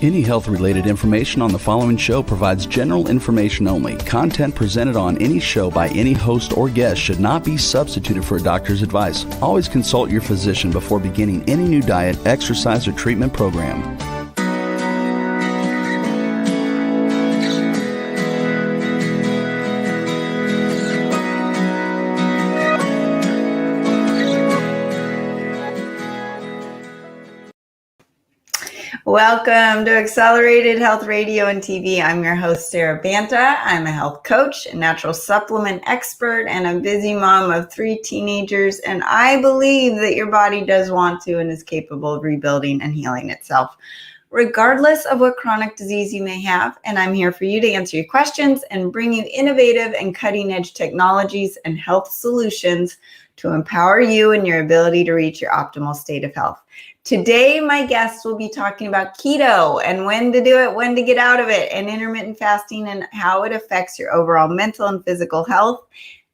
Any health-related information on the following show provides general information only. Content presented on any show by any host or guest should not be substituted for a doctor's advice. Always consult your physician before beginning any new diet, exercise, or treatment program. Welcome to Accelerated Health Radio and TV. I'm your host, Sarah Banta. I'm a health coach, a natural supplement expert, and a busy mom of 3 teenagers. And I believe that your body does want to and is capable of rebuilding and healing itself, regardless of what chronic disease you may have. And I'm here for you to answer your questions and bring you innovative and cutting-edge technologies and health solutions to empower you and your ability to reach your optimal state of health. Today, my guest will be talking about keto and when to do it, when to get out of it, and intermittent fasting and how it affects your overall mental and physical health.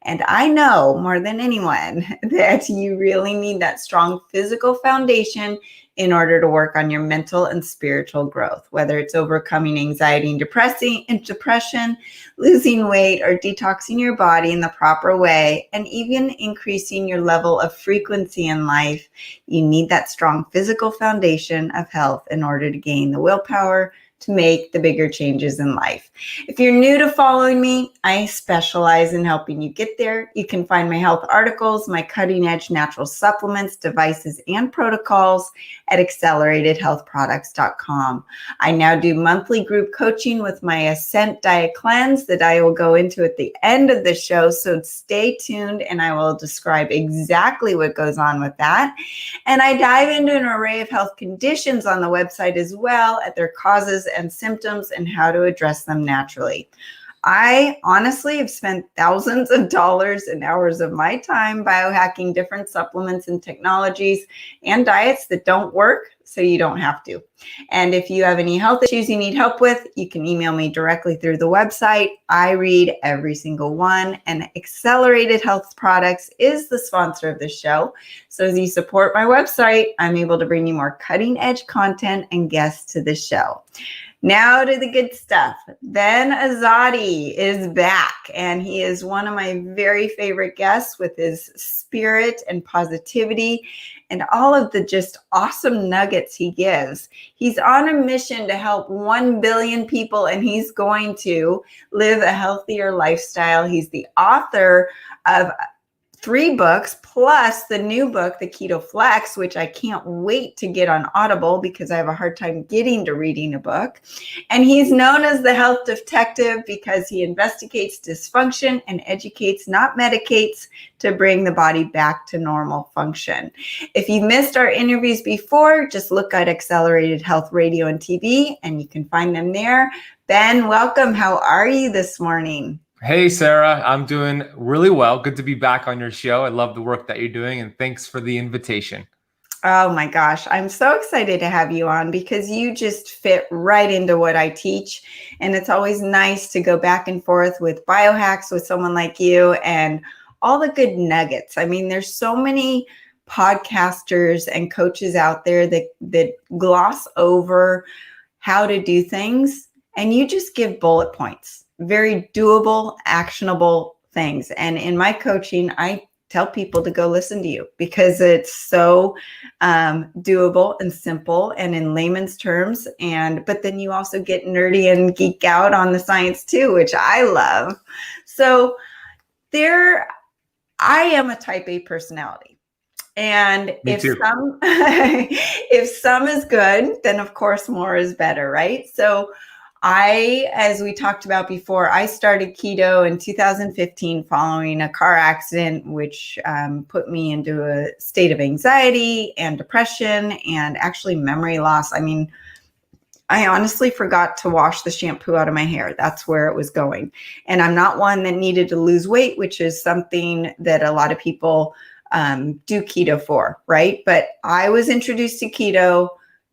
And I know more than anyone that you really need that strong physical foundation in order to work on your mental and spiritual growth, whether it's overcoming anxiety and depression, losing weight, or detoxing your body in the proper way, and even increasing your level of frequency in life. You need that strong physical foundation of health in order to gain the willpower to make the bigger changes in life. If you're new to following me, I specialize in helping you get there. You can find my health articles, my cutting edge natural supplements, devices, and protocols at acceleratedhealthproducts.com. I now do monthly group coaching with my Ascent diet cleanse that I will go into at the end of the show. So stay tuned and I will describe exactly what goes on with that. And I dive into an array of health conditions on the website as well, at their causes and symptoms and how to address them naturally. I honestly have spent thousands of dollars and hours of my time biohacking different supplements and technologies and diets that don't work, so you don't have to. And if you have any health issues you need help with, you can email me directly through the website. I read every single one, and Accelerated Health Products is the sponsor of this show. So as you support my website, I'm able to bring you more cutting edge content and guests to the show. Now to the good stuff. Ben Azadi is back, and he is one of my very favorite guests with his spirit and positivity and all of the just awesome nuggets he gives. He's on a mission to help 1 billion people, and he's going to live a healthier lifestyle. He's the author of 3 books, plus the new book, the KETO FLEX, which I can't wait to get on Audible because I have a hard time getting to reading a book. And he's known as the health detective because he investigates dysfunction and educates, not medicates, to bring the body back to normal function. If you missed our interviews before, just look at Accelerated Health Radio and TV, and you can find them there. Ben, welcome. How are you this morning? Hey, Sarah, I'm doing really well. Good to be back on your show. I love the work that you're doing, and thanks for the invitation. Oh my gosh, I'm so excited to have you on because you just fit right into what I teach. And it's always nice to go back and forth with biohacks with someone like you and all the good nuggets. I mean, there's so many podcasters and coaches out there that gloss over how to do things, and you just give bullet points. Very doable, actionable things. And in my coaching, I tell people to go listen to you because it's so doable and simple and in layman's terms. But then you also get nerdy and geek out on the science too, which I love. So I am a type A personality. And if some is good, then of course more is better, right? So as we talked about before, I started keto in 2015 following a car accident, which put me into a state of anxiety and depression and actually memory loss. I mean, I honestly forgot to wash the shampoo out of my hair. That's where it was going. And I'm not one that needed to lose weight, which is something that a lot of people do keto for, right? But I was introduced to keto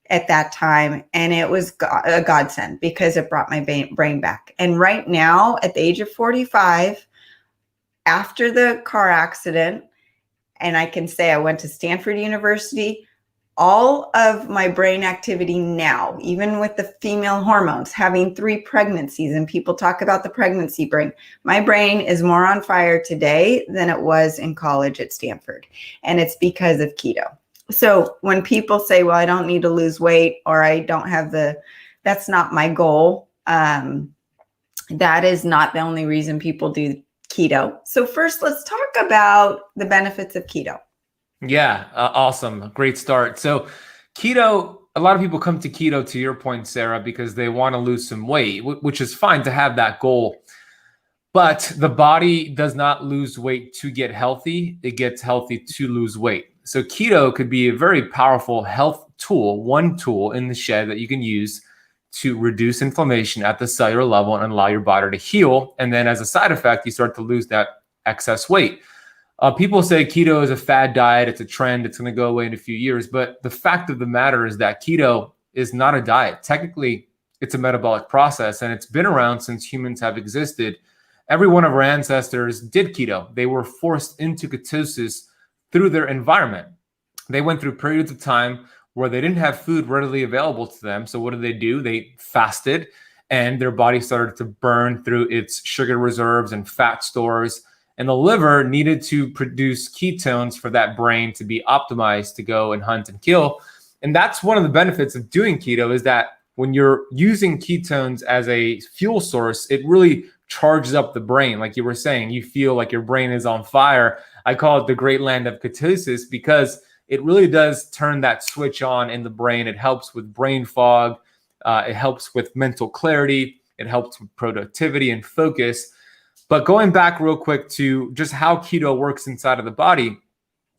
at that time, and it was a godsend because it brought my brain back. And right now, at the age of 45, after the car accident, and I can say I went to Stanford University, all of my brain activity now, even with the female hormones, having 3 pregnancies, and people talk about the pregnancy brain, my brain is more on fire today than it was in college at Stanford. And it's because of keto. So when people say, well, I don't need to lose weight, or I don't have that's not my goal. That is not the only reason people do keto. So first, let's talk about the benefits of keto. Yeah, awesome. Great start. So keto, a lot of people come to keto, to your point, Sarah, because they want to lose some weight, which is fine to have that goal. But the body does not lose weight to get healthy. It gets healthy to lose weight. So keto could be a very powerful health tool, one tool in the shed that you can use to reduce inflammation at the cellular level and allow your body to heal. And then as a side effect, you start to lose that excess weight. People say keto is a fad diet. It's a trend. It's going to go away in a few years. But the fact of the matter is that keto is not a diet. Technically, it's a metabolic process, and it's been around since humans have existed. Every one of our ancestors did keto. They were forced into ketosis through their environment. They went through periods of time where they didn't have food readily available to them. So what did? They fasted, and their body started to burn through its sugar reserves and fat stores. And the liver needed to produce ketones for that brain to be optimized to go and hunt and kill. And that's one of the benefits of doing keto, is that when you're using ketones as a fuel source, it really charges up the brain. Like you were saying, you feel like your brain is on fire. I call it the great land of ketosis because it really does turn that switch on in the brain. It helps with brain fog. It helps with mental clarity. It helps with productivity and focus. But going back real quick to just how keto works inside of the body,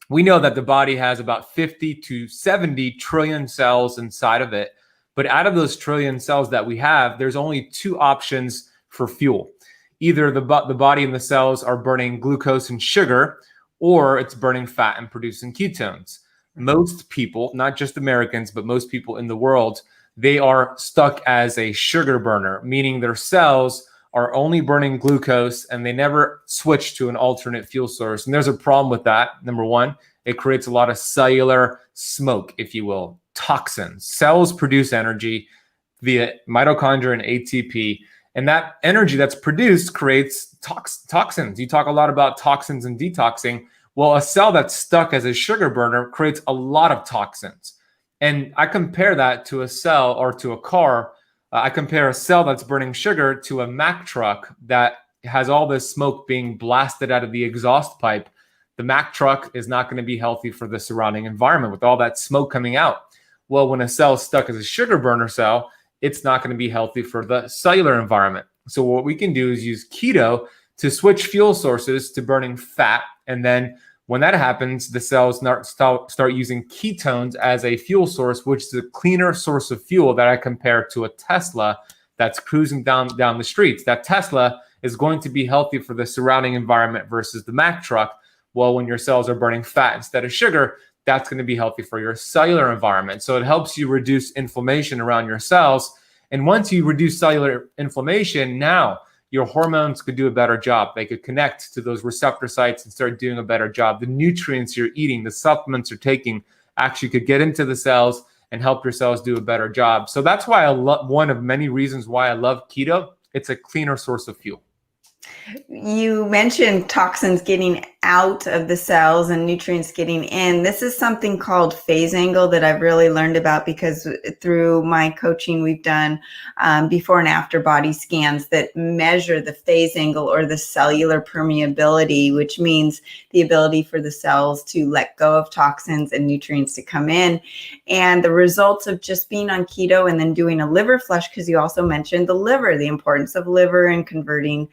we know that the body has about 50 to 70 trillion cells inside of it. But out of those trillion cells that we have, there's only 2 options for fuel. Either the body and the cells are burning glucose and sugar, or it's burning fat and producing ketones. Most people, not just Americans, but most people in the world, they are stuck as a sugar burner, meaning their cells are only burning glucose and they never switch to an alternate fuel source. And there's a problem with that. Number one, it creates a lot of cellular smoke, if you will, toxins. Cells produce energy via mitochondria and ATP. And that energy that's produced creates toxins. You talk a lot about toxins and detoxing. Well, a cell that's stuck as a sugar burner creates a lot of toxins. And I compare that to a cell or to a car. I compare a cell that's burning sugar to a Mack truck that has all this smoke being blasted out of the exhaust pipe. The Mack truck is not going to be healthy for the surrounding environment with all that smoke coming out. Well, when a cell is stuck as a sugar burner cell, it's not going to be healthy for the cellular environment. So what we can do is use keto to switch fuel sources to burning fat. And then when that happens, the cells start using ketones as a fuel source, which is a cleaner source of fuel that I compare to a Tesla that's cruising down the streets. That Tesla is going to be healthy for the surrounding environment versus the Mack truck. Well, when your cells are burning fat instead of sugar, that's going to be healthy for your cellular environment. So it helps you reduce inflammation around your cells. And once you reduce cellular inflammation, now your hormones could do a better job. They could connect to those receptor sites and start doing a better job. The nutrients you're eating, the supplements you're taking actually could get into the cells and help your cells do a better job. So that's why one of many reasons why I love keto. It's a cleaner source of fuel. You mentioned toxins getting out of the cells and nutrients getting in. This is something called phase angle that I've really learned about because through my coaching, we've done before and after body scans that measure the phase angle or the cellular permeability, which means the ability for the cells to let go of toxins and nutrients to come in. And the results of just being on keto and then doing a liver flush, because you also mentioned the liver, the importance of liver and converting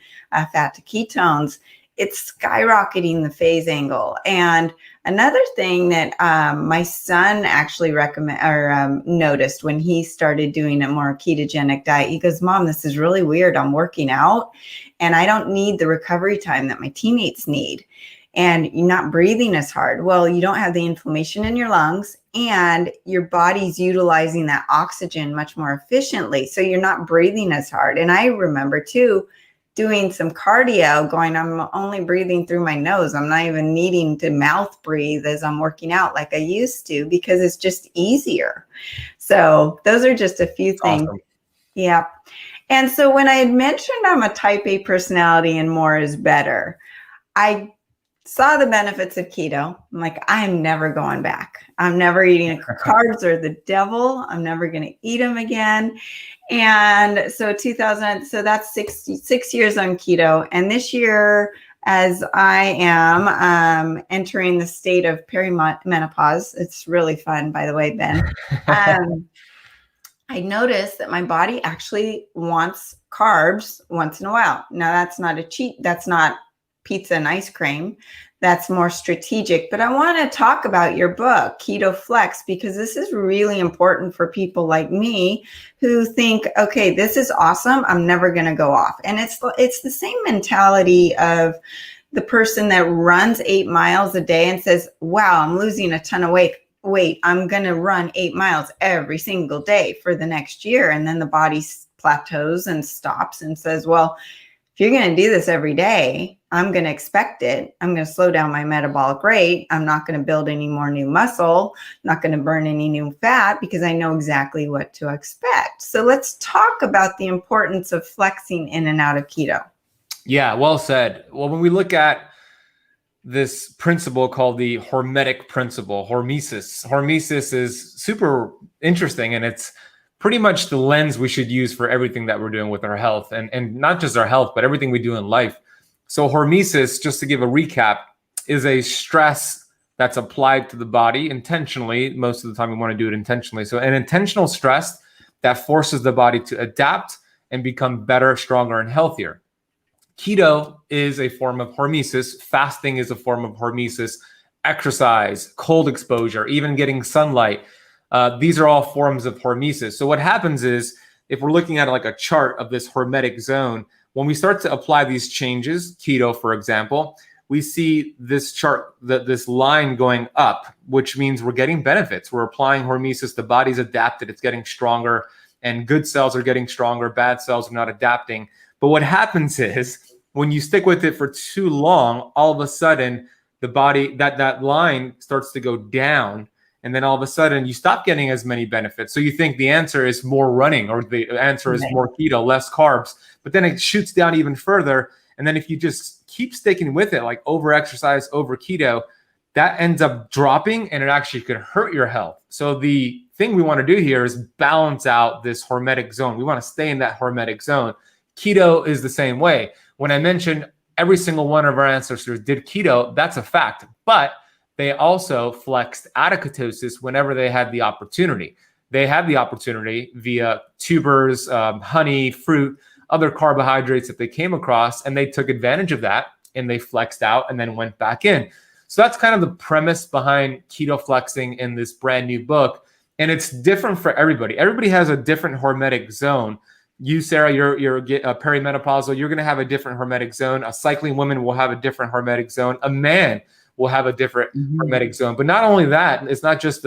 fat to ketones, it's skyrocketing the phase angle. And another thing that my son actually noticed when he started doing a more ketogenic diet, he goes, "Mom, this is really weird. I'm working out and I don't need the recovery time that my teammates need. And you're not breathing as hard." Well, you don't have the inflammation in your lungs and your body's utilizing that oxygen much more efficiently. So you're not breathing as hard. And I remember too, doing some cardio, I'm only breathing through my nose. I'm not even needing to mouth breathe as I'm working out like I used to, because it's just easier. So those are just a few things. Awesome. Yeah. And so when I had mentioned I'm a type A personality and more is better, I saw the benefits of keto. I'm like, I'm never going back. I'm never eating carbs are the devil. I'm never going to eat them again. And so so that's 6 years on keto. And this year, as I am entering the state of perimenopause, it's really fun, by the way, Ben. I noticed that my body actually wants carbs once in a while. Now, that's not a cheat. That's not pizza and ice cream. That's more strategic. But I want to talk about your book, Keto Flex, because this is really important for people like me who think, okay, this is awesome. I'm never going to go off. And it's the same mentality of the person that runs 8 miles a day and says, wow, I'm losing a ton of weight. I'm going to run 8 miles every single day for the next year. And then the body plateaus and stops and says, well, if you're going to do this every day, I'm going to expect it. I'm going to slow down my metabolic rate. I'm not going to build any more new muscle, not going to burn any new fat, because I know exactly what to expect. So let's talk about the importance of flexing in and out of keto. Yeah, well said. Well, when we look at this principle called the hormetic principle, hormesis is super interesting, and it's pretty much the lens we should use for everything that we're doing with our health, and not just our health, but everything we do in life. So hormesis, just to give a recap, is a stress that's applied to the body intentionally. Most of the time we want to do it intentionally. So an intentional stress that forces the body to adapt and become better, stronger, and healthier. Keto is a form of hormesis. Fasting is a form of hormesis. Exercise, cold exposure, even getting sunlight. These are all forms of hormesis. So what happens is, if we're looking at like a chart of this hormetic zone, when we start to apply these changes, keto, for example, we see this chart, this line going up, which means we're getting benefits. We're applying hormesis. The body's adapted. It's getting stronger, and good cells are getting stronger. Bad cells are not adapting. But what happens is, when you stick with it for too long, all of a sudden the body, that line starts to go down. And then all of a sudden you stop getting as many benefits. So you think the answer is more running, or the answer is more keto, less carbs, but then it shoots down even further. And then if you just keep sticking with it, like over exercise, over keto, that ends up dropping, and it actually could hurt your health. So the thing we want to do here is balance out this hormetic zone. We want to stay in that hormetic zone. Keto is the same way. When I mentioned every single one of our ancestors did keto, that's a fact. But they also flexed out of ketosis whenever they had the opportunity. They had the opportunity via tubers, honey, fruit, other carbohydrates that they came across, and they took advantage of that, and they flexed out and then went back in. So that's kind of the premise behind keto flexing in this brand new book. And it's different for everybody. Everybody has a different hormetic zone. You, Sarah, you're perimenopausal. You're going to have a different hormetic zone. A cycling woman will have a different hormetic zone. A man will have a different hormetic zone. But not only that, it's not just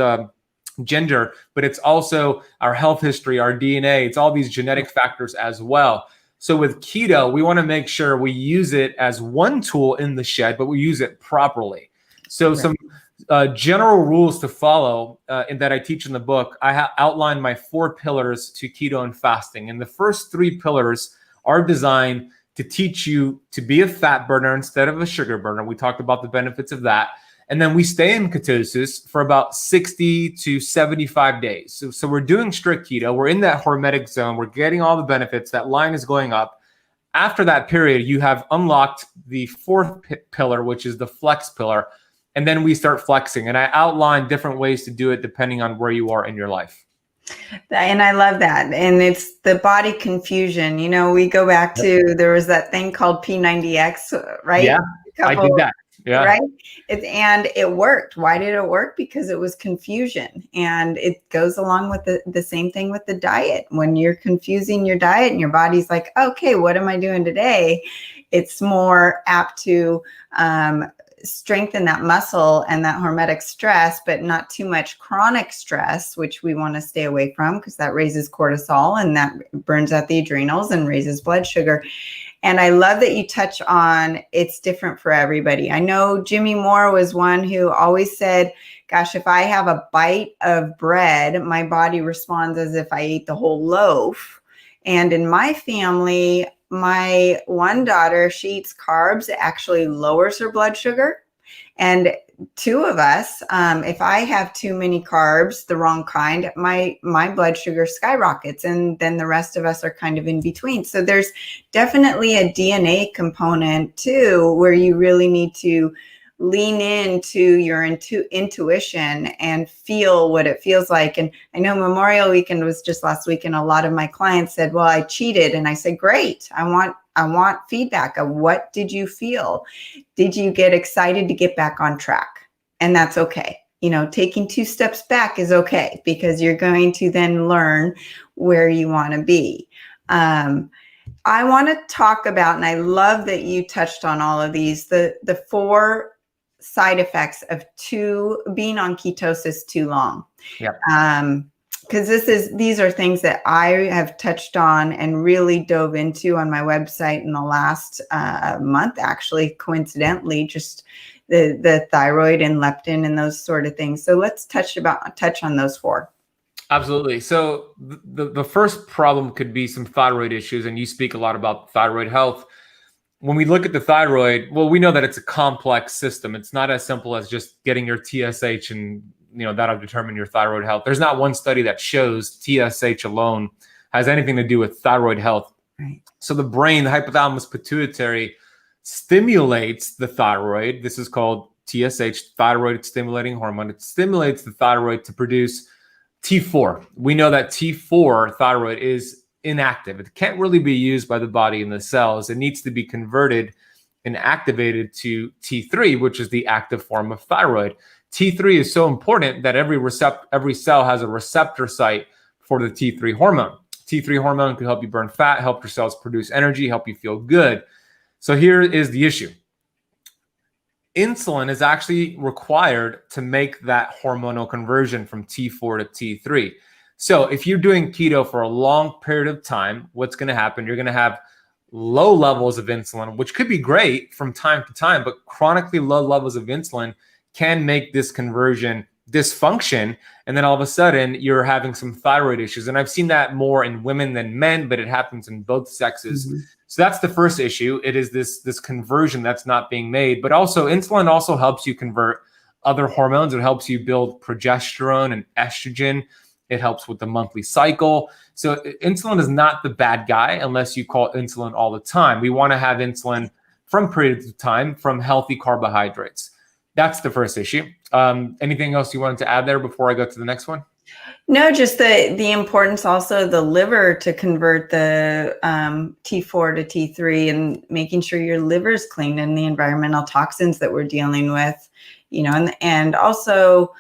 gender, but it's also our health history, our DNA. It's all these genetic factors as well. So with keto, we want to make sure we use it as one tool in the shed, but we use it properly. So some general rules to follow and that I teach in the book. I outlined my 4 pillars to keto and fasting. And the first 3 pillars are designed to teach you to be a fat burner instead of a sugar burner. We talked about the benefits of that. And then we stay in ketosis for about 60 to 75 days. So we're doing strict keto. We're in that hormetic zone. We're getting all the benefits. That line is going up. After that period, you have unlocked the 4th pillar, which is the flex pillar. And then we start flexing. And I outline different ways to do it depending on where you are in your life. And I love that. And it's the body confusion. You know, we go back to, there was that thing called P90X, right? Yeah, I did that. Yeah. Right. And it worked. Why did it work? Because it was confusion. And it goes along with the same thing with the diet. When you're confusing your diet and your body's like, okay, what am I doing today? It's more apt to strengthen that muscle and that hormetic stress, but not too much chronic stress, which we want to stay away from because that raises cortisol and that burns out the adrenals and raises blood sugar. And I love that you touch on it's different for everybody. I know Jimmy Moore was one who always said, gosh, if I have a bite of bread, my body responds as if I ate the whole loaf. And in my family, my one daughter, she eats carbs. It actually lowers her blood sugar. And two of us, if I have too many carbs, the wrong kind, my blood sugar skyrockets, and then the rest of us are kind of in between. So there's definitely a DNA component too, where you really need to lean into your intuition and feel what it feels like. And I know Memorial Weekend was just last week, and a lot of my clients said, well, I cheated. And I said, great. I want feedback of what did you feel? Did you get excited to get back on track? And that's okay. You know, taking 2 steps back is okay, because you're going to then learn where you want to be. I want to talk about, and I love that you touched on all of these, the 4 side effects of being on ketosis too long. Yeah. Because these are things that I have touched on and really dove into on my website in the last month, actually, coincidentally, just the thyroid and leptin and those sort of things. So let's touch on those 4. Absolutely. So the first problem could be some thyroid issues, and you speak a lot about thyroid health. When we look at the thyroid, well, we know that it's a complex system. It's not as simple as just getting your TSH and that'll determine your thyroid health. There's not one study that shows TSH alone has anything to do with thyroid health. Right. So the brain, the hypothalamus pituitary, stimulates the thyroid. This is called TSH, thyroid stimulating hormone. It stimulates the thyroid to produce T4. We know that T4 thyroid is inactive. It can't really be used by the body in the cells. It needs to be converted and activated to T3, which is the active form of thyroid. T3 is so important that every cell has a receptor site for the T3 hormone. T3 hormone can help you burn fat, help your cells produce energy, help you feel good. So here is the issue. Insulin is actually required to make that hormonal conversion from T4 to T3. So if you're doing keto for a long period of time, what's going to happen? You're going to have low levels of insulin, which could be great from time to time, but chronically low levels of insulin can make this conversion dysfunction. And then all of a sudden you're having some thyroid issues. And I've seen that more in women than men, but it happens in both sexes. Mm-hmm. So that's the first issue. It is this conversion that's not being made, but also insulin also helps you convert other hormones. It helps you build progesterone and estrogen. It helps with the monthly cycle. So insulin is not the bad guy unless you call insulin all the time. We want to have insulin from periods of time from healthy carbohydrates. That's the first issue. Anything else you wanted to add there before I go to the next one? No, just the importance also of the liver to convert the T4 to T3 and making sure your liver is clean and the environmental toxins that we're dealing with, and also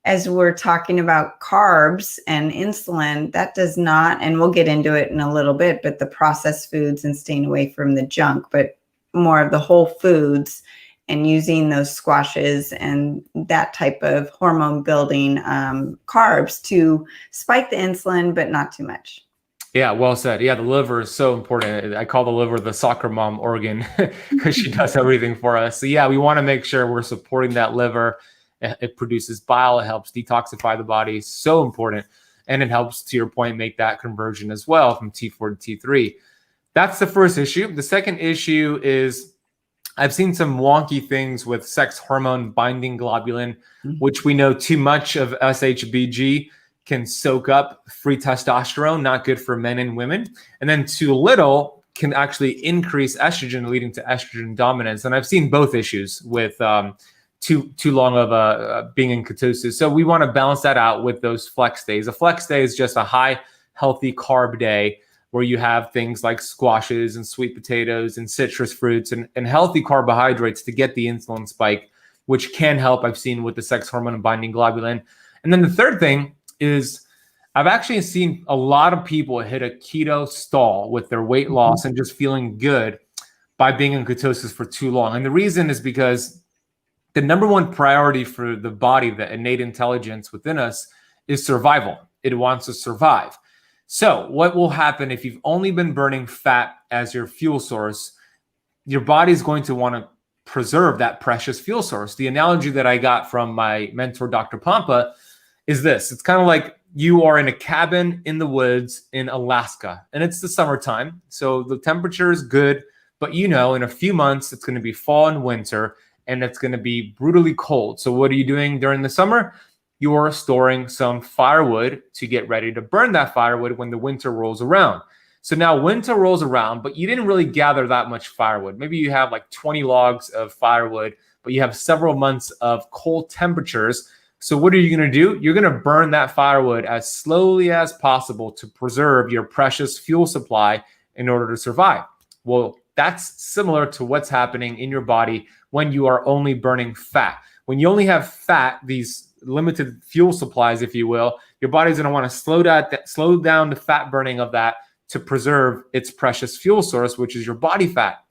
as we're talking about carbs and insulin, that does not, and we'll get into it in a little bit, but the processed foods and staying away from the junk, but more of the whole foods and using those squashes and that type of hormone building carbs to spike the insulin, but not too much. Yeah, well said. Yeah, the liver is so important. I call the liver the soccer mom organ because she does everything for us. So yeah, we want to make sure we're supporting that liver. It produces bile. It helps detoxify the body. So important. And it helps, to your point, make that conversion as well from T4 to T3. That's the first issue. The second issue is I've seen some wonky things with sex hormone binding globulin, which we know too much of SHBG can soak up free testosterone, not good for men and women. And then too little can actually increase estrogen, leading to estrogen dominance. And I've seen both issues with too long of being in ketosis. So we want to balance that out with those flex days. A flex day is just a high healthy carb day where you have things like squashes and sweet potatoes and citrus fruits and healthy carbohydrates to get the insulin spike, which can help, I've seen, with the sex hormone binding globulin. And then the third thing is I've actually seen a lot of people hit a keto stall with their weight loss and just feeling good by being in ketosis for too long. And the reason is because the number one priority for the body, the innate intelligence within us, is survival. It wants to survive. So what will happen if you've only been burning fat as your fuel source your body's going to want to preserve that precious fuel source. The analogy that I got from my mentor, Dr. Pompa, is this. It's kind of like you are in a cabin in the woods in Alaska, and it's the summertime. So the temperature is good, but in a few months, it's going to be fall and winter, and it's going to be brutally cold. So what are you doing during the summer? You are storing some firewood to get ready to burn that firewood when the winter rolls around. So now winter rolls around, but you didn't really gather that much firewood. Maybe you have like 20 logs of firewood, but you have several months of cold temperatures. So what are you going to do? You're going to burn that firewood as slowly as possible to preserve your precious fuel supply in order to survive. Well, that's similar to what's happening in your body when you are only burning fat. When you only have fat, these limited fuel supplies, if you will, your body's going to want to slow down the fat burning of that to preserve its precious fuel source, which is your body fat.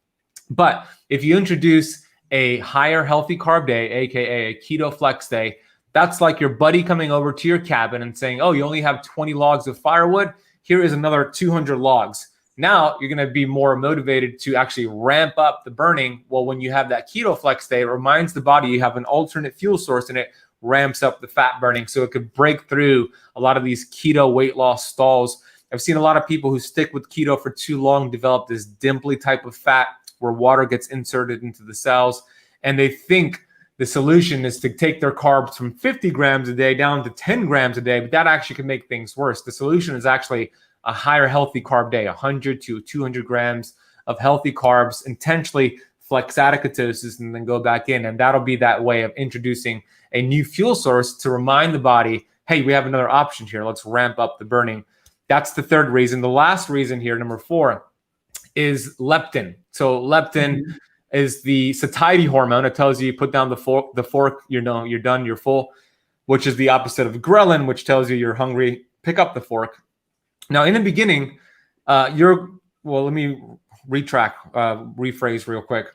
But if you introduce a higher healthy carb day, aka a keto flex day, that's like your buddy coming over to your cabin and saying, oh, you only have 20 logs of firewood. Here is another 200 logs. Now you're going to be more motivated to actually ramp up the burning. Well, when you have that keto flex day, it reminds the body you have an alternate fuel source, and it ramps up the fat burning so it could break through a lot of these keto weight loss stalls. I've seen a lot of people who stick with keto for too long develop this dimply type of fat where water gets inserted into the cells, and they think the solution is to take their carbs from 50 grams a day down to 10 grams a day, but that actually can make things worse. The solution is actually a higher healthy carb day, 100 to 200 grams of healthy carbs, intentionally flex out of ketosis and then go back in. And that'll be that way of introducing a new fuel source to remind the body, hey, we have another option here. Let's ramp up the burning. That's the third reason. The last reason here, number 4, is leptin. So leptin is the satiety hormone. It tells you put down the fork, you're done, you're full, which is the opposite of ghrelin, which tells you you're hungry, pick up the fork. Now, in the beginning, let me rephrase real quick.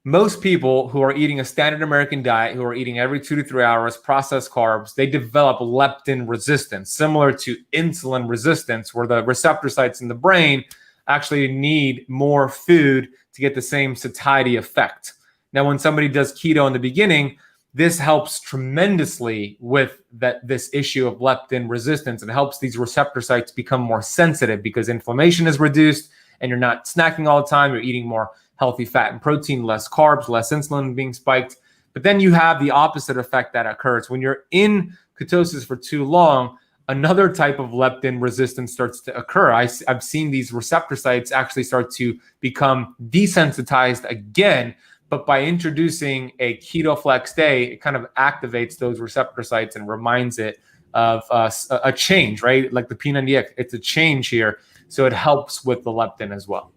Most people who are eating a standard American diet, who are eating every 2 to 3 hours processed carbs, they develop leptin resistance, similar to insulin resistance, where the receptor sites in the brain actually need more food to get the same satiety effect. Now, when somebody does keto in the beginning, this helps tremendously with this issue of leptin resistance. It helps these receptor sites become more sensitive because inflammation is reduced and you're not snacking all the time. You're eating more healthy fat and protein, less carbs, less insulin being spiked. But then you have the opposite effect that occurs. When you're in ketosis for too long, another type of leptin resistance starts to occur. I've seen these receptor sites actually start to become desensitized again. But by introducing a keto flex day, it kind of activates those receptor sites and reminds it of a change, right? Like the P90X, it's a change here. So it helps with the leptin as well.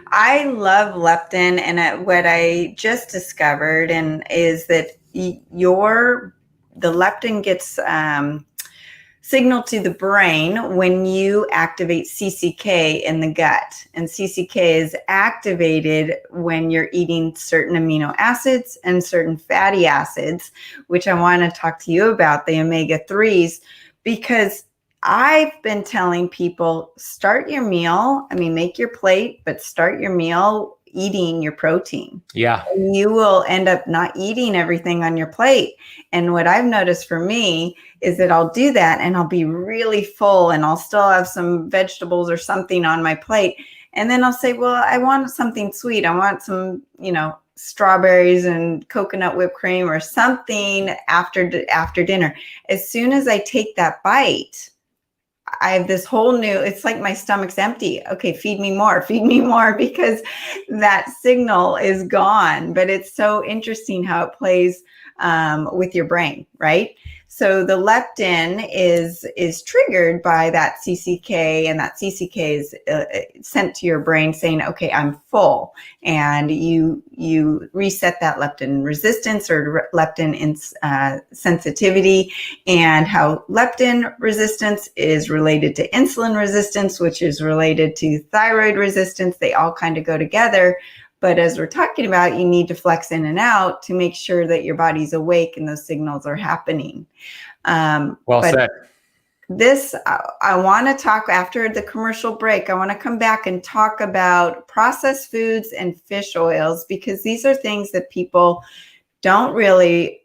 I love leptin, and what I just discovered is that the leptin gets signal to the brain when you activate CCK in the gut. And CCK is activated when you're eating certain amino acids and certain fatty acids, which I want to talk to you about, the omega-3s, because I've been telling people, start your meal. Make your plate, but start your meal eating your protein. Yeah. And you will end up not eating everything on your plate. And what I've noticed for me is that I'll do that and I'll be really full and I'll still have some vegetables or something on my plate. And then I'll say, well, I want something sweet. I want some, strawberries and coconut whipped cream or something after dinner. As soon as I take that bite, I have this whole new, it's like my stomach's empty. Okay, feed me more, because that signal is gone. But it's so interesting how it plays with your brain, right? So the leptin is triggered by that CCK, and that CCK is sent to your brain saying, okay, I'm full. And you reset that leptin resistance or leptin sensitivity, and how leptin resistance is related to insulin resistance, which is related to thyroid resistance. They all kind of go together. But as we're talking about, you need to flex in and out to make sure that your body's awake and those signals are happening. Well said. this, I want to talk after the commercial break. I want to come back and talk about processed foods and fish oils, because these are things that people don't really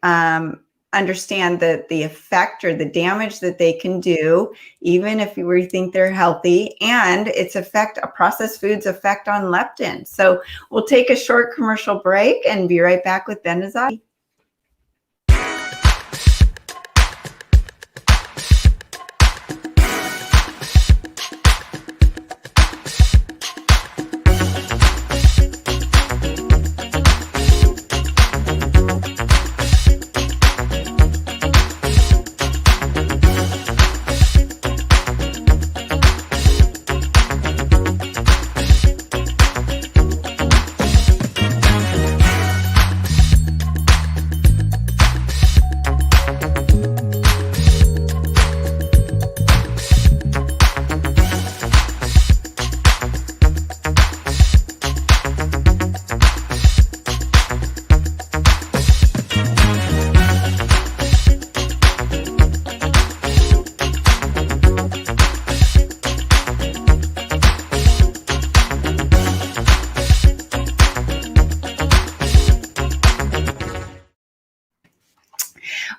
understand the effect or the damage that they can do, even if we think they're healthy, and its effect, a processed foods effect on leptin. So we'll take a short commercial break and be right back with Ben Azadi.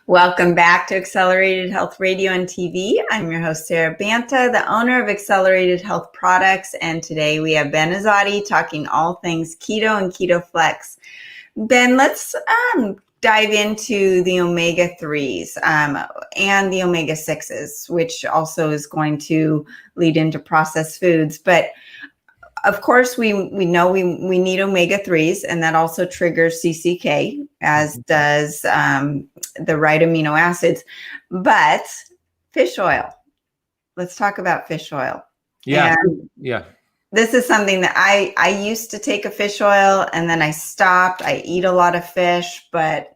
Welcome back to Accelerated Health Radio and TV. I'm your host, Sarah Banta, the owner of Accelerated Health Products. And today we have Ben Azadi talking all things keto and keto flex. Ben, let's dive into the omega-3s and the omega-6s, which also is going to lead into processed foods. But of course, we know we need omega-3s, and that also triggers CCK, as does the right amino acids. But fish oil, let's talk about fish oil. Yeah. And yeah. This is something that I used to take a fish oil, and then I stopped. I eat a lot of fish, but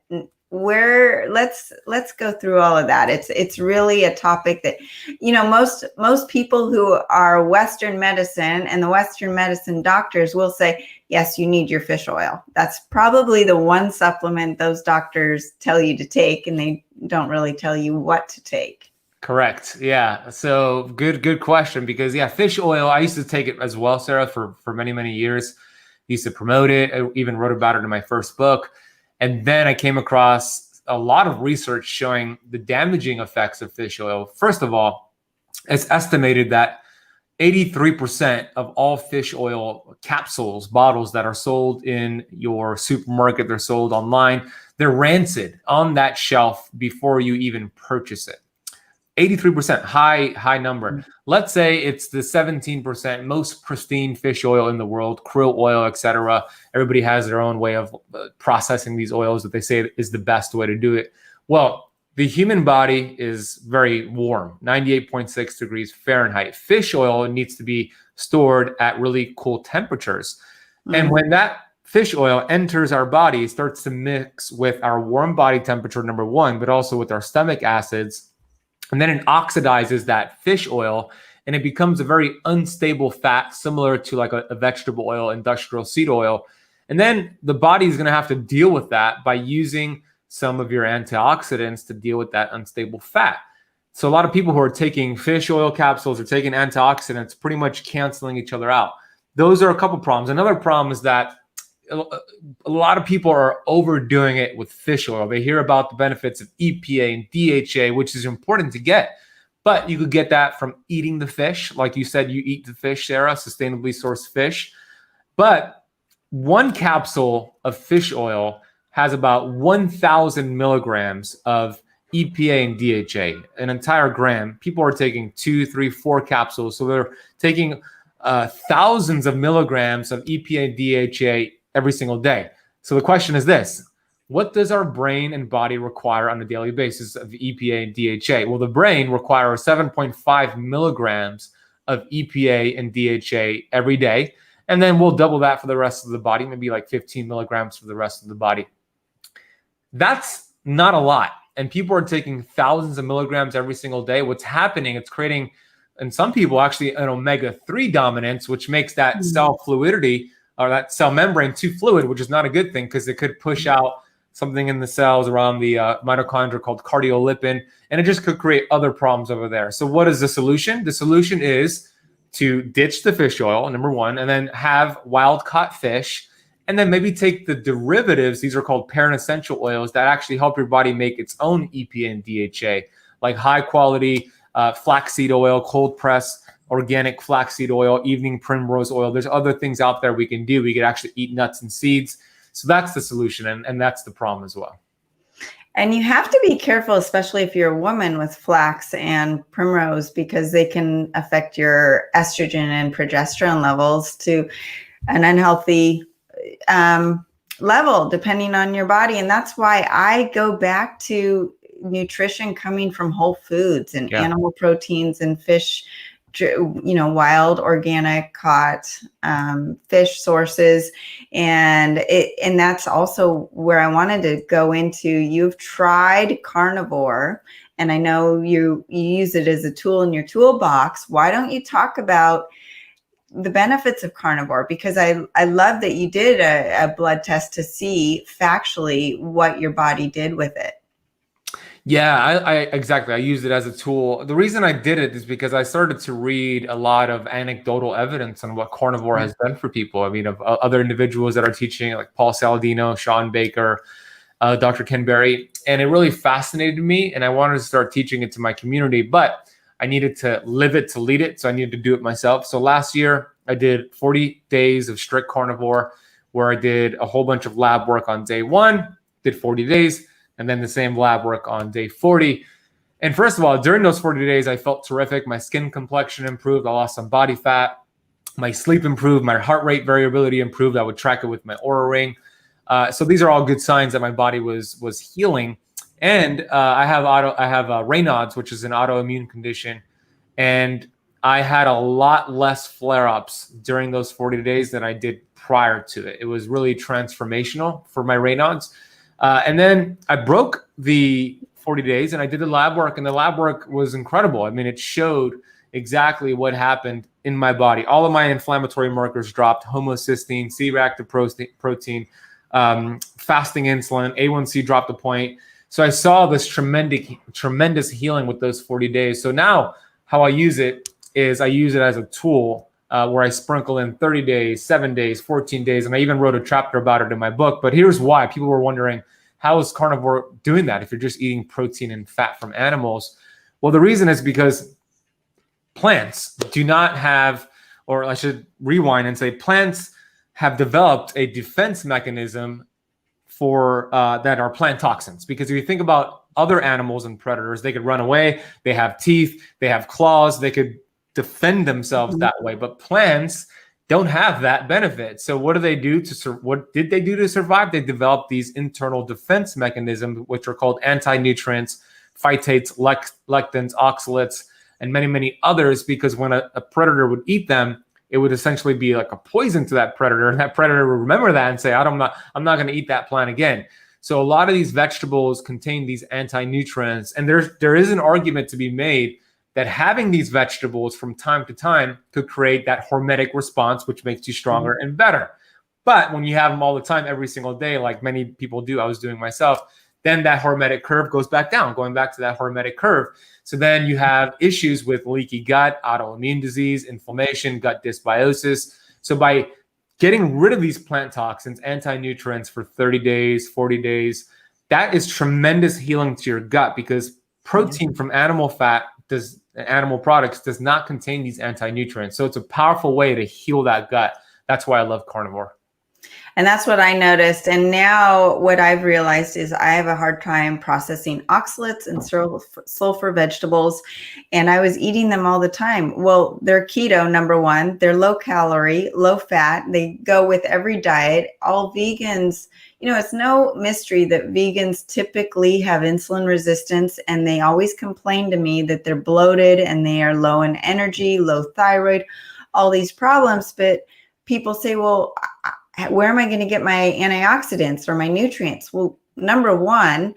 let's go through all of that. It's really a topic that, most people who are Western medicine and the Western medicine doctors will say, yes, you need your fish oil. That's probably the one supplement those doctors tell you to take, and they don't really tell you what to take. Correct. Yeah. So good question, because fish oil, I used to take it as well, Sarah, for many, many years. Used to promote it. I even wrote about it in my first book. And then I came across a lot of research showing the damaging effects of fish oil. First of all, it's estimated that 83% of all fish oil capsules, bottles that are sold in your supermarket, they're sold online, they're rancid on that shelf before you even purchase it. 83%, high number. Let's say it's the 17% most pristine fish oil in the world, krill oil, etc. Everybody has their own way of processing these oils that they say is the best way to do it. Well, the human body is very warm, 98.6 degrees Fahrenheit. Fish oil needs to be stored at really cool temperatures. And when that fish oil enters our body, starts to mix with our warm body temperature, number one, but also with our stomach acids, and then it oxidizes that fish oil, and it becomes a very unstable fat, similar to like a vegetable oil, industrial seed oil. And then the body is going to have to deal with that by using some of your antioxidants to deal with that unstable fat. So a lot of people who are taking fish oil capsules or taking antioxidants pretty much canceling each other out. Those are a couple problems. Another problem is that a lot of people are overdoing it with fish oil. They hear about the benefits of EPA and DHA, which is important to get, but you could get that from eating the fish. Like you said, you eat the fish, Sarah, sustainably sourced fish. But one capsule of fish oil has about 1,000 milligrams of EPA and DHA, an entire gram. People are taking 2, 3, 4 capsules. So they're taking thousands of milligrams of EPA and DHA every single day. So the question is this: what does our brain and body require on a daily basis of EPA and DHA? Well, the brain requires 7.5 milligrams of EPA and DHA every day. And then we'll double that for the rest of the body, maybe like 15 milligrams for the rest of the body. That's not a lot. And people are taking thousands of milligrams every single day. What's happening, it's creating, in some people, actually an omega-3 dominance, which makes that cell fluidity or that cell membrane too fluid, which is not a good thing, because it could push out something in the cells around the mitochondria called cardiolipin, and it just could create other problems over there. So what is the solution? The solution is to ditch the fish oil, number one, and then have wild caught fish, and then maybe take the derivatives. These are called parent essential oils that actually help your body make its own EPA and DHA, like high quality flaxseed oil, cold press, organic flaxseed oil, evening primrose oil. There's other things out there we can do. We could actually eat nuts and seeds. So that's the solution, and that's the problem as well. And you have to be careful, especially if you're a woman, with flax and primrose, because they can affect your estrogen and progesterone levels to an unhealthy level, depending on your body. And that's why I go back to nutrition coming from whole foods and animal proteins and fish, wild organic caught fish sources. And that's also where I wanted to go into. You've tried carnivore, and I know you use it as a tool in your toolbox. Why don't you talk about the benefits of carnivore? Because I love that you did a blood test to see factually what your body did with it. Yeah, exactly. I used it as a tool. The reason I did it is because I started to read a lot of anecdotal evidence on what carnivore has done for people. I mean, of other individuals that are teaching, like Paul Saladino, Sean Baker, Dr. Ken Berry, and it really fascinated me, and I wanted to start teaching it to my community, but I needed to live it to lead it, so I needed to do it myself. So last year, I did 40 days of strict carnivore, where I did a whole bunch of lab work on day 1, did 40 days, and then the same lab work on day 40. And first of all, during those 40 days, I felt terrific. My skin complexion improved. I lost some body fat. My sleep improved. My heart rate variability improved. I would track it with my Oura Ring. So these are all good signs that my body was healing. And I have Raynaud's, which is an autoimmune condition. And I had a lot less flare-ups during those 40 days than I did prior to it. It was really transformational for my Raynaud's. And then I broke the 40 days and I did the lab work, and the lab work was incredible. I mean, it showed exactly what happened in my body. All of my inflammatory markers dropped: homocysteine, C-reactive protein, fasting insulin, A1C dropped a point. So I saw this tremendous healing with those 40 days. So now how I use it is I use it as a tool where I sprinkle in 30 days, 7 days, 14 days. And I even wrote a chapter about it in my book. But here's why. People were wondering, how is carnivore doing that if you're just eating protein and fat from animals? Well, the reason is because plants do not have, or I should rewind and say, plants have developed a defense mechanism for that are plant toxins. Because if you think about other animals and predators, they could run away, they have teeth, they have claws, they could defend themselves that way. But plants don't have that benefit. So what do they do what did they do to survive? They developed these internal defense mechanisms, which are called anti-nutrients, phytates, lectins, oxalates, and many, many others, because when a predator would eat them, it would essentially be like a poison to that predator. And that predator would remember that and say, I'm not going to eat that plant again. So a lot of these vegetables contain these anti-nutrients. And there is an argument to be made that having these vegetables from time to time could create that hormetic response, which makes you stronger and better. But when you have them all the time, every single day, like many people do, I was doing myself, then that hormetic curve goes back down, going back to that hormetic curve. So then you have issues with leaky gut, autoimmune disease, inflammation, gut dysbiosis. So by getting rid of these plant toxins, anti-nutrients for 30 days, 40 days, that is tremendous healing to your gut, because protein from animal fat animal products does not contain these anti-nutrients. So it's a powerful way to heal that gut. That's why I love carnivore. And that's what I noticed. And now what I've realized is I have a hard time processing oxalates and sulfur vegetables, and I was eating them all the time. Well, they're keto, number one. They're low calorie, low fat. They go with every diet. All vegans, it's no mystery that vegans typically have insulin resistance, and they always complain to me that they're bloated and they are low in energy, low thyroid, all these problems. But people say, well, where am I going to get my antioxidants or my nutrients? Well, number one,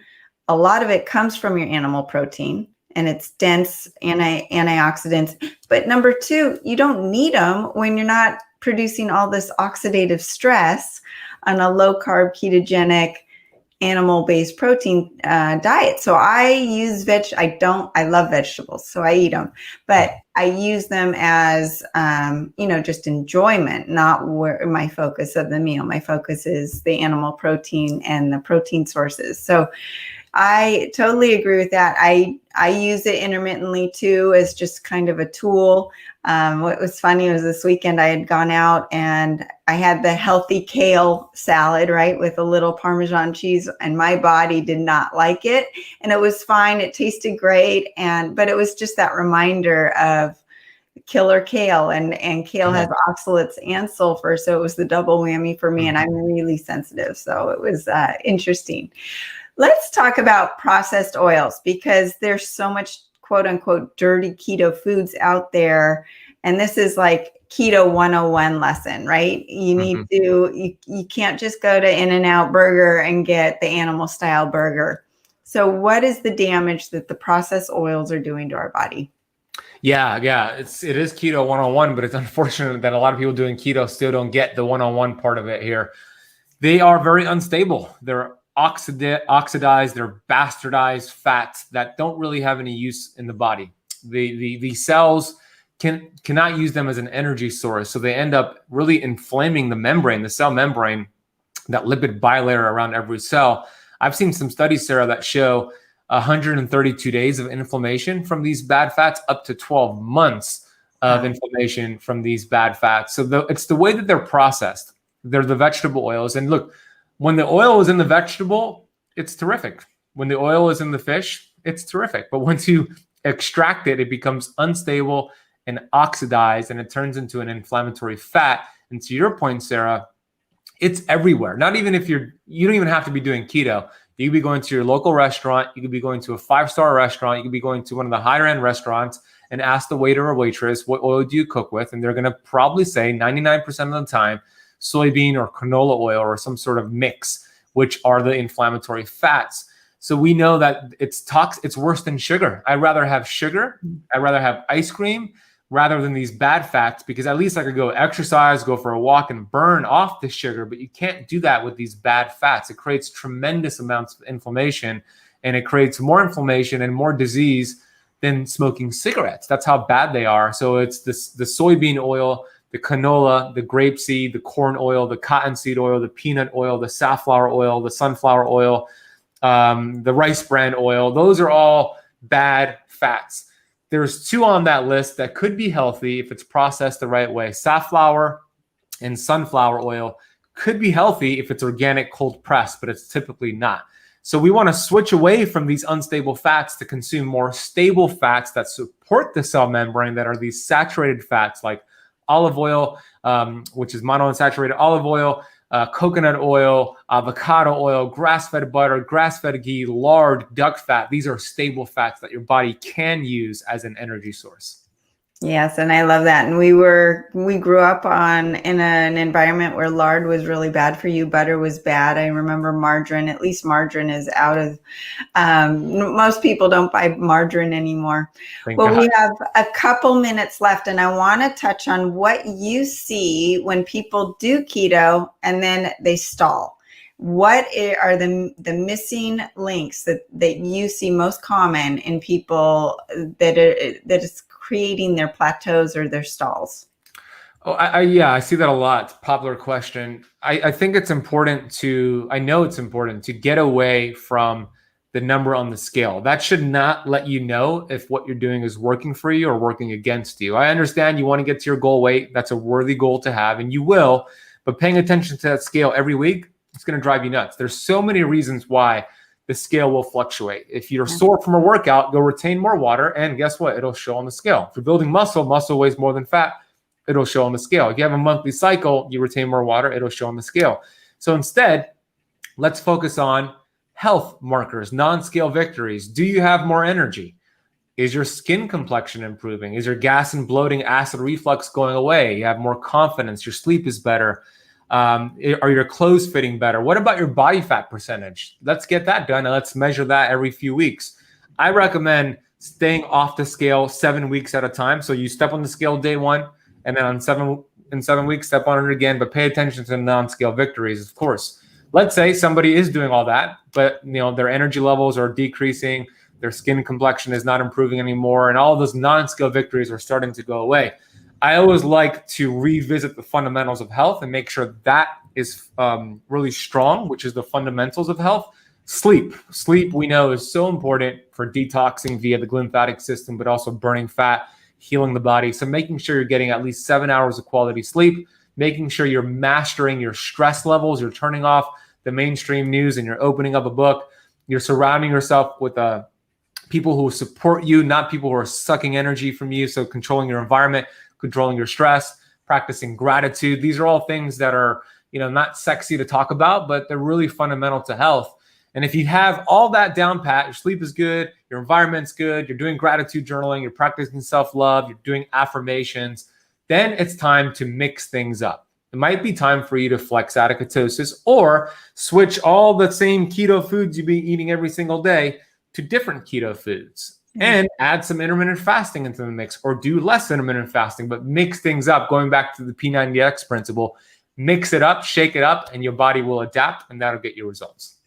a lot of it comes from your animal protein, and it's dense antioxidants. But number two, you don't need them when you're not producing all this oxidative stress on a low carb ketogenic animal-based protein diet. So I use I love vegetables, so I eat them, but I use them as, just enjoyment, not where my focus of the meal. My focus is the animal protein and the protein sources. So I totally agree with that. I use it intermittently too, as just kind of a tool. What was funny was this weekend I had gone out and I had the healthy kale salad, right, with a little Parmesan cheese, and my body did not like it. And it was fine. It tasted great. But it was just that reminder of killer kale, and kale has oxalates and sulfur. So it was the double whammy for me, and I'm really sensitive. So it was interesting. Let's talk about processed oils, because there's so much quote unquote dirty keto foods out there. And this is like keto 101 lesson, right? You need to, you can't just go to In-N-Out Burger and get the animal style burger. So what is the damage that the processed oils are doing to our body? Yeah. It is keto 101, but it's unfortunate that a lot of people doing keto still don't get the 101 part of it here. They are very unstable. They're oxidized, they're bastardized fats that don't really have any use in the body. The cells cannot use them as an energy source, so they end up really inflaming the membrane, the cell membrane, that lipid bilayer around every cell. I've seen some studies, Sarah, that show 132 days of inflammation from these bad fats, up to 12 months of inflammation from these bad fats. So it's the way that they're processed. They're the vegetable oils. And look, when the oil is in the vegetable, it's terrific. When the oil is in the fish, it's terrific. But once you extract it, it becomes unstable and oxidized, and it turns into an inflammatory fat. And to your point, Sarah, it's everywhere. Not even if you don't even have to be doing keto. You could be going to your local restaurant. You could be going to a 5-star restaurant. You could be going to one of the higher end restaurants and ask the waiter or waitress, what oil do you cook with? And they're going to probably say 99% of the time, soybean or canola oil or some sort of mix, which are the inflammatory fats. So we know that it's worse than sugar. I'd rather have sugar. I'd rather have ice cream rather than these bad fats, because at least I could go exercise, go for a walk, and burn off the sugar. But you can't do that with these bad fats. It creates tremendous amounts of inflammation, and it creates more inflammation and more disease than smoking cigarettes. That's how bad they are. So it's the soybean oil, the canola, the grapeseed, the corn oil, the cottonseed oil, the peanut oil, the safflower oil, the sunflower oil, the rice bran oil. Those are all bad fats. There's 2 on that list that could be healthy if it's processed the right way. Safflower and sunflower oil could be healthy if it's organic cold pressed, but it's typically not. So we want to switch away from these unstable fats to consume more stable fats that support the cell membrane, that are these saturated fats like olive oil, which is monounsaturated olive oil, coconut oil, avocado oil, grass-fed butter, grass-fed ghee, lard, duck fat. These are stable fats that your body can use as an energy source. Yes, and I love that. And we grew up in an environment where lard was really bad for you. Butter was bad. I remember margarine. At least margarine is out of. Most people don't buy margarine anymore. Well, we have a couple minutes left, and I want to touch on what you see when people do keto and then they stall. What are the missing links that you see most common in people that is creating their plateaus or their stalls? I see that a lot. It's a popular question. I think it's important I know it's important to get away from the number on the scale. That should not let you know if what you're doing is working for you or working against you. I understand you want to get to your goal weight. That's a worthy goal to have, and you will, but paying attention to that scale every week, it's going to drive you nuts. There's so many reasons why the scale will fluctuate. If you're sore from a workout, go retain more water, and guess what? It'll show on the scale. If you're building muscle weighs more than fat, it'll show on the scale. If you have a monthly cycle, you retain more water, it'll show on the scale. So instead, let's focus on health markers, non-scale victories. Do you have more energy? Is your skin complexion improving? Is your gas and bloating, acid reflux going away? You have more confidence, your sleep is better. Are your clothes fitting better? What about your body fat percentage? Let's get that done, and let's measure that every few weeks. I recommend staying off the scale 7 weeks at a time. So you step on the scale day 1, and then in 7 weeks, step on it again, but pay attention to the non-scale victories, of course. let's say somebody is doing all that, but their energy levels are decreasing, their skin complexion is not improving anymore, and all those non-scale victories are starting to go away. I always like to revisit the fundamentals of health and make sure that is really strong, which is the fundamentals of health. Sleep, we know, is so important for detoxing via the lymphatic system, but also burning fat, healing the body. So making sure you're getting at least 7 hours of quality sleep, making sure you're mastering your stress levels, you're turning off the mainstream news and you're opening up a book, you're surrounding yourself with people who support you, not people who are sucking energy from you. So controlling your environment, controlling your stress, practicing gratitude. These are all things that are, not sexy to talk about, but they're really fundamental to health. And if you have all that down pat, your sleep is good, your environment's good, you're doing gratitude journaling, you're practicing self-love, you're doing affirmations, then it's time to mix things up. It might be time for you to flex out of ketosis or switch all the same keto foods you've been eating every single day to different keto foods and add some intermittent fasting into the mix, or do less intermittent fasting, but mix things up. Going back to the P90X principle, mix it up, shake it up, and your body will adapt, and that'll get you results.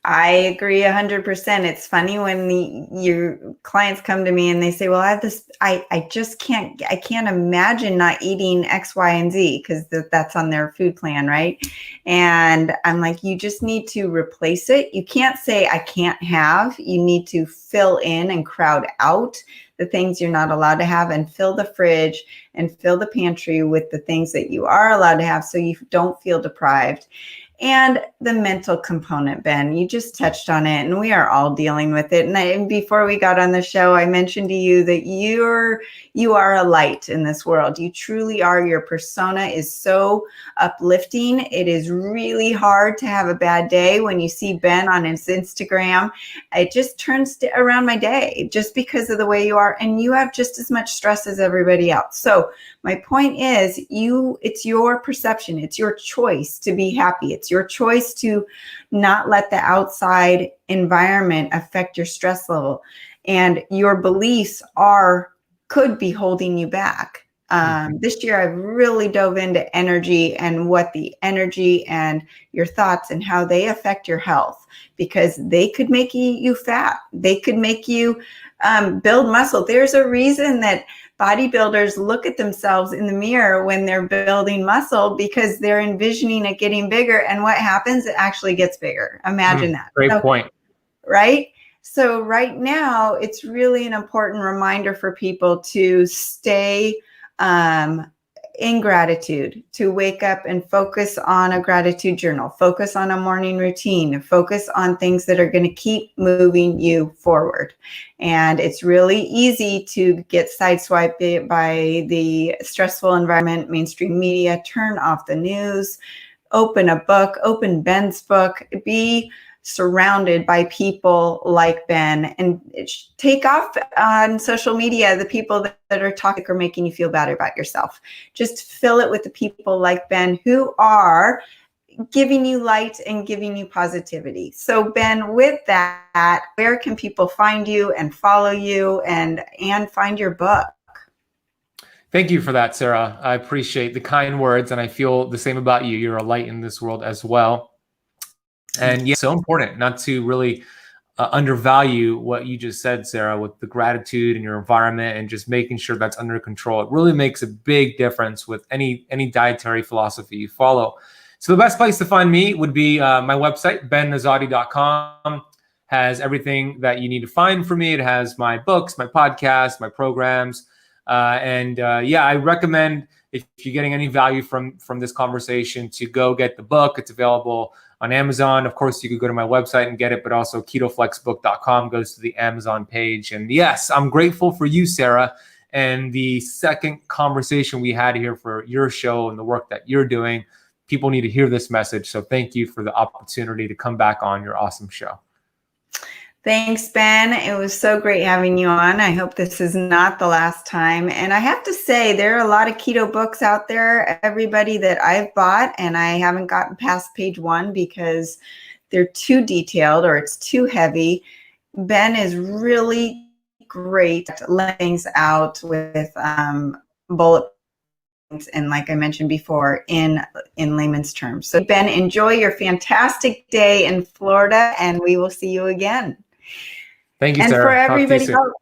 I agree 100%. It's funny when your clients come to me and they say, well, I have this, I can't imagine not eating X, Y, and Z, because that's on their food plan, right? And I'm like, you just need to replace it. You can't say I can't have, you need to fill in and crowd out the things you're not allowed to have, and fill the fridge and fill the pantry with the things that you are allowed to have, so you don't feel deprived. And the mental component, Ben, you just touched on it, and we are all dealing with it. And before we got on the show, I mentioned to you that you are a light in this world. You truly are. Your persona is so uplifting. It is really hard to have a bad day. When you see Ben on his Instagram, it just turns around my day just because of the way you are. And you have just as much stress as everybody else. So my point is, it's your perception. It's your choice to be happy. It's your choice to not let the outside environment affect your stress level. And your beliefs could be holding you back. This year, I've really dove into energy and what the energy and your thoughts and how they affect your health, because they could make you fat. They could make you build muscle. There's a reason that bodybuilders look at themselves in the mirror when they're building muscle, because they're envisioning it getting bigger. And what happens? It actually gets bigger. Imagine that. Great point. Right? So right now, it's really an important reminder for people to stay in gratitude, to wake up and focus on a gratitude journal, focus on a morning routine, focus on things that are going to keep moving you forward. And it's really easy to get sideswiped by the stressful environment, mainstream media. Turn off the news, open a book, open Ben's book, be surrounded by people like Ben, and take off on social media the people that are toxic or making you feel bad about yourself. Just fill it with the people like Ben who are giving you light and giving you positivity. So Ben, with that, where can people find you and follow you and find your book? Thank you for that, Sarah. I appreciate the kind words, and I feel the same about you. You're a light in this world as well. And yeah, it's so important not to really undervalue what you just said, Sarah, with the gratitude and your environment and just making sure that's under control. It really makes a big difference with any dietary philosophy you follow. So the best place to find me would be my website, benazadi.com. Has everything that you need to find for me. It has my books, my podcasts, my programs. I recommend, if you're getting any value from this conversation, to go get the book. It's available on Amazon. Of course, you could go to my website and get it, but also ketoflexbook.com goes to the Amazon page. And yes, I'm grateful for you, Sarah, and the second conversation we had here for your show and the work that you're doing. People need to hear this message. So thank you for the opportunity to come back on your awesome show. Thanks, Ben. It was so great having you on. I hope this is not the last time. And I have to say, there are a lot of keto books out there, everybody, that I've bought, and I haven't gotten past page 1 because they're too detailed or it's too heavy. Ben is really great at laying things out with bullet and like I mentioned before, in layman's terms. So Ben, enjoy your fantastic day in Florida, and we will see you again. Thank you, and Sarah. for Talk to you everybody soon. else,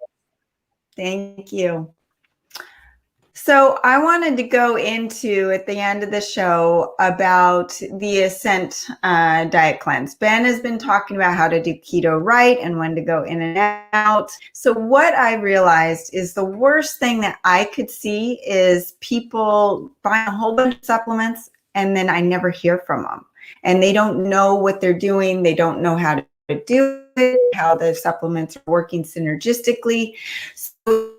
thank you. So I wanted to go into, at the end of the show, about the Ascent diet cleanse. Ben has been talking about how to do keto right and when to go in and out. So what I realized is the worst thing that I could see is people buying a whole bunch of supplements and then I never hear from them. And they don't know what they're doing. They don't know how to do it, how the supplements are working synergistically. So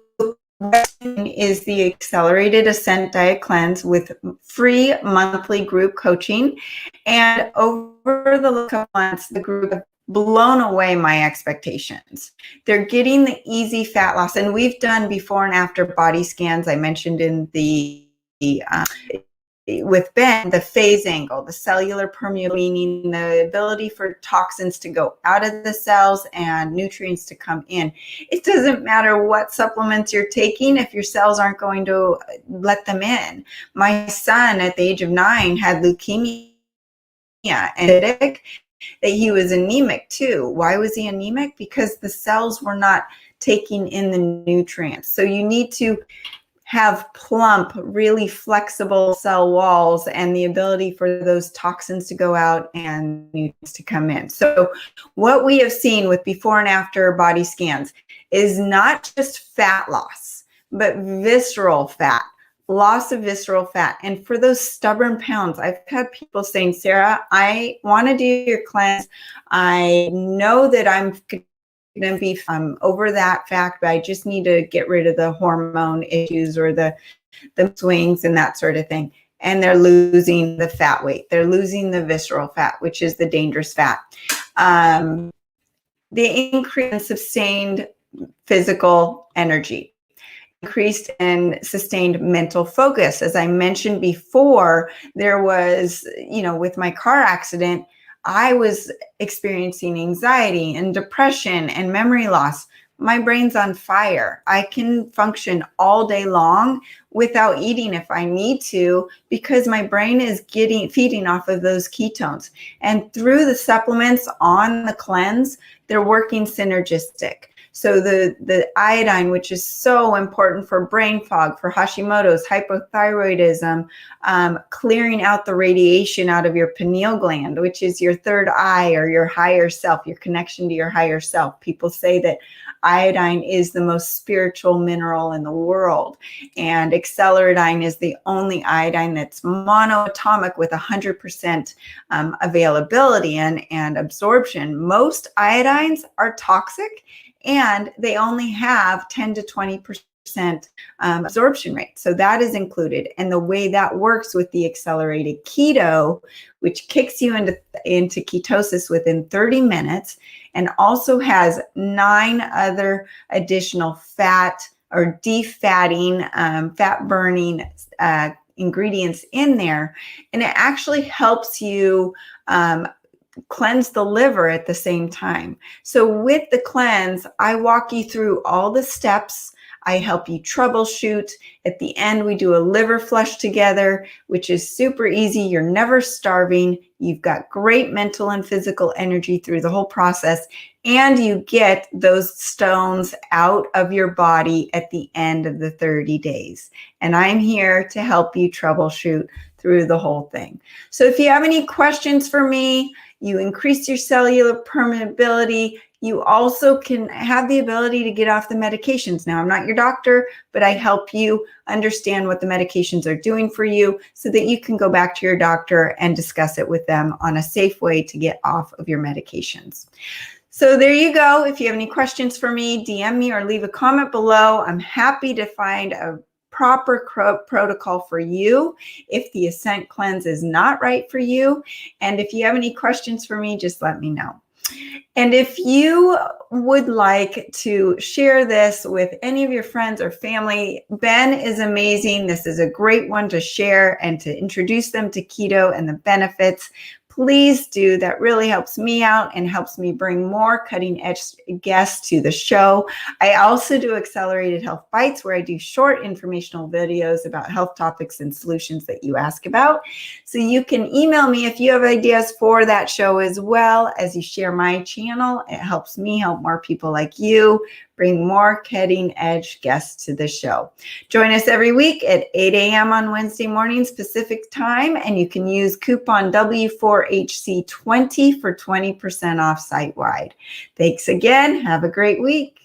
is the accelerated Ascent diet cleanse with free monthly group coaching. And over the last couple months, the group have blown away my expectations. They're getting the easy fat loss. And we've done before and after body scans. I mentioned in the with Ben, the phase angle, the cellular permeability, meaning the ability for toxins to go out of the cells and nutrients to come in. It doesn't matter what supplements you're taking if your cells aren't going to let them in. My son at the age of 9 had leukemia and that he was anemic too. Why was he anemic? Because the cells were not taking in the nutrients. So you need to have plump, really flexible cell walls and the ability for those toxins to go out and nutrients to come in. So what we have seen with before and after body scans is not just fat loss, but visceral fat, loss of visceral fat. And for those stubborn pounds, I've had people saying, Sarah, I want to do your cleanse. I know that I'm going to be over that fact, but I just need to get rid of the hormone issues or the swings and that sort of thing. And they're losing the fat weight. They're losing the visceral fat, which is the dangerous fat. The increase in sustained physical energy, increased and sustained mental focus. As I mentioned before, there was, with my car accident, I was experiencing anxiety and depression and memory loss. My brain's on fire. I can function all day long without eating if I need to, because my brain is feeding off of those ketones. And through the supplements on the cleanse, they're working synergistic. So the iodine, which is so important for brain fog, for Hashimoto's, hypothyroidism, clearing out the radiation out of your pineal gland, which is your third eye or your higher self, your connection to your higher self. People say that iodine is the most spiritual mineral in the world. And acceleradine is the only iodine that's monoatomic with 100% availability and absorption. Most iodines are toxic, and they only have 10 to 20% absorption rate. So that is included. And the way that works with the accelerated keto, which kicks you into ketosis within 30 minutes, and also has 9 other additional fat or defatting, fat burning ingredients in there. And it actually helps you cleanse the liver at the same time. So with the cleanse, I walk you through all the steps. I help you troubleshoot. At the end, we do a liver flush together, which is super easy. You're never starving. You've got great mental and physical energy through the whole process, and you get those stones out of your body at the end of the 30 days. And I'm here to help you troubleshoot through the whole thing. So if you have any questions for me, you increase your cellular permeability. You also can have the ability to get off the medications. Now, I'm not your doctor, but I help you understand what the medications are doing for you so that you can go back to your doctor and discuss it with them on a safe way to get off of your medications. So there you go. If you have any questions for me, DM me or leave a comment below. I'm happy to find a proper protocol for you if the Ascent cleanse is not right for you. And if you have any questions for me, just let me know. And if you would like to share this with any of your friends or family, Ben is amazing. This is a great one to share and to introduce them to keto and the benefits. please do. That really helps me out and helps me bring more cutting edge guests to the show. I also do Accelerated Health Bites, where I do short informational videos about health topics and solutions that you ask about. So you can email me if you have ideas for that show as well. As you share my channel, it helps me help more people like you bring more cutting edge guests to the show. Join us every week at 8 a.m. on Wednesday mornings Pacific time, and you can use coupon W4HC20 for 20% off site-wide. Thanks again. Have a great week.